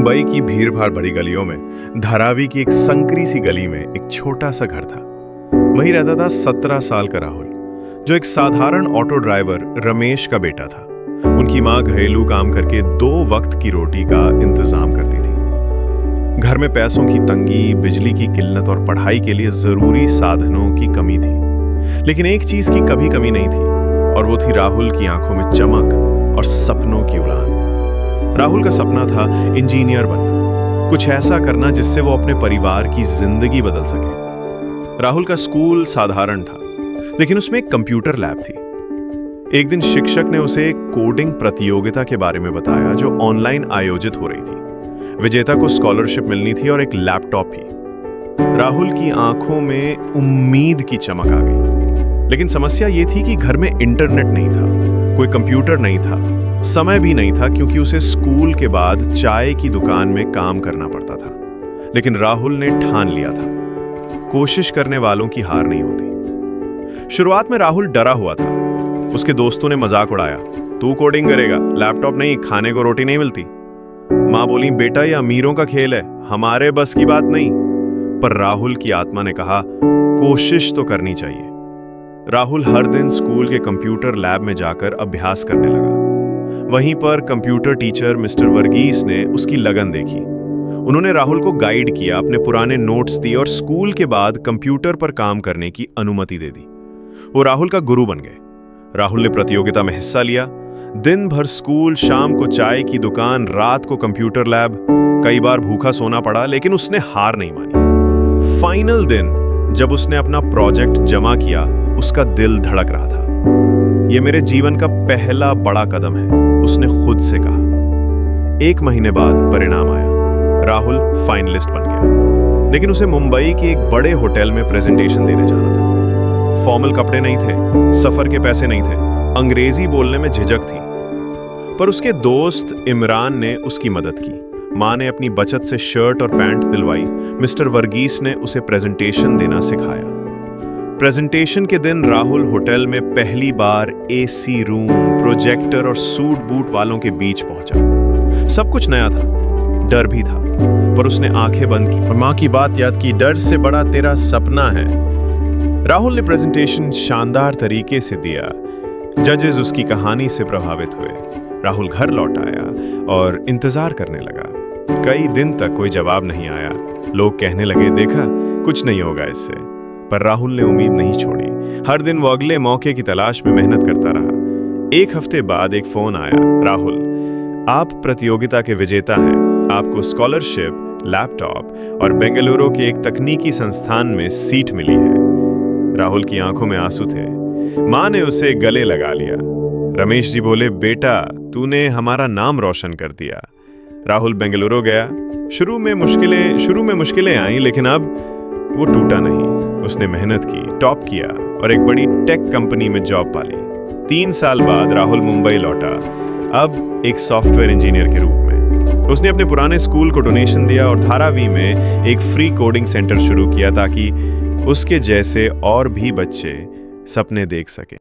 मुंबई की भीड़-भाड़ भरी गलियों में धारावी की एक संकरी सी गली में एक छोटा सा घर था। वहीं रहता था 17 साल का राहुल, जो एक साधारण ऑटो ड्राइवर रमेश का बेटा था। उनकी माँ घरेलू काम करके 2 वक्त की रोटी का इंतजाम करती थी। घर में पैसों की तंगी, बिजली की किल्लत और पढ़ाई के लिए जरूरी साधनों की कमी थी। लेकिन एक चीज की कभी कमी नहीं थी, और वो थी राहुल की आंखों में चमक और सपनों की उड़ान। राहुल का सपना था इंजीनियर बनना, कुछ ऐसा करना जिससे वो अपने परिवार की जिंदगी बदल सके। राहुल का स्कूल साधारण था, लेकिन उसमें एक कंप्यूटर लैब थी। एक दिन शिक्षक ने उसे एक कोडिंग प्रतियोगिता के बारे में बताया जो ऑनलाइन आयोजित हो रही थी। विजेता को स्कॉलरशिप मिलनी थी और एक लैपटॉप भी। राहुल की आंखों में उम्मीद की चमक आ गई। लेकिन समस्या ये थी कि घर में इंटरनेट नहीं था, कोई कंप्यूटर नहीं था, समय भी नहीं था, क्योंकि उसे स्कूल के बाद चाय की दुकान में काम करना पड़ता था। लेकिन राहुल ने ठान लिया था, कोशिश करने वालों की हार नहीं होती। शुरुआत में राहुल डरा हुआ था। उसके दोस्तों ने मजाक उड़ाया, तू कोडिंग करेगा, लैपटॉप नहीं, खाने को रोटी नहीं मिलती। माँ बोली, बेटा ये अमीरों का खेल है, हमारे बस की बात नहीं। पर राहुल की आत्मा ने कहा, कोशिश तो करनी चाहिए। राहुल हर दिन स्कूल के कंप्यूटर लैब में जाकर अभ्यास करने लगा। वहीं पर कंप्यूटर टीचर मिस्टर वर्गीस ने उसकी लगन देखी। उन्होंने राहुल को गाइड किया, अपने पुराने नोट्स दिए और स्कूल के बाद कंप्यूटर पर काम करने की अनुमति दे दी। वो राहुल का गुरु बन गए। राहुल ने प्रतियोगिता में हिस्सा लिया। दिन भर स्कूल, शाम को चाय की दुकान, रात को कंप्यूटर लैब। कई बार भूखा सोना पड़ा, लेकिन उसने हार नहीं मानी। फाइनल दिन जब उसने अपना प्रोजेक्ट जमा किया, उसका दिल धड़क रहा था। यह मेरे जीवन का पहला बड़ा कदम है, उसने खुद से कहा। 1 महीने बाद परिणाम आया। राहुल फाइनलिस्ट बन गया। लेकिन उसे मुंबई के एक बड़े होटल में प्रेजेंटेशन देने जाना था। फॉर्मल कपड़े नहीं थे, सफर के पैसे नहीं थे, अंग्रेजी बोलने में झिझक थी। पर उसके दोस्त इमरान ने उसकी मदद की। माँ ने अपनी बचत से शर्ट और पैंट दिलवाई। मिस्टर वर्गीस ने उसे प्रेजेंटेशन देना सिखाया। प्रेजेंटेशन के दिन राहुल होटल में पहली बार एसी रूम, प्रोजेक्टर और सूट बूट वालों के बीच पहुंचा। सब कुछ नया था, डर भी था, पर उसने आंखें बंद की और माँ की बात याद की, डर से बड़ा तेरा सपना है। राहुल ने प्रेजेंटेशन शानदार तरीके से दिया। जजेस उसकी कहानी से प्रभावित हुए। राहुल घर लौट आया और इंतजार करने लगा। कई दिन तक कोई जवाब नहीं आया। लोग कहने लगे, देखा कुछ नहीं होगा इससे। पर राहुल ने उम्मीद नहीं छोड़ी। हर दिन वो अगले मौके की तलाश में मेहनत करता रहा। 1 हफ्ते बाद एक फोन आया, राहुल, आप प्रतियोगिता के विजेता हैं। आपको स्कॉलरशिप, लैपटॉप और बेंगलुरु के एक तकनीकी संस्थान में सीट मिली है। राहुल की आंखों में आंसू थे। माँ ने उसे गले लगा लिया। रमेश जी बोले, बेटा तूने हमारा नाम रोशन कर दिया। राहुल बेंगलुरु गया। शुरू में मुश्किलें आईं, लेकिन अब वो टूटा नहीं। उसने मेहनत की, टॉप किया और एक बड़ी टेक कंपनी में जॉब पाली। 3 साल बाद राहुल मुंबई लौटा, अब एक सॉफ्टवेयर इंजीनियर के रूप में। उसने अपने पुराने स्कूल को डोनेशन दिया और धारावी में एक फ्री कोडिंग सेंटर शुरू किया, ताकि उसके जैसे और भी बच्चे सपने देख सकें।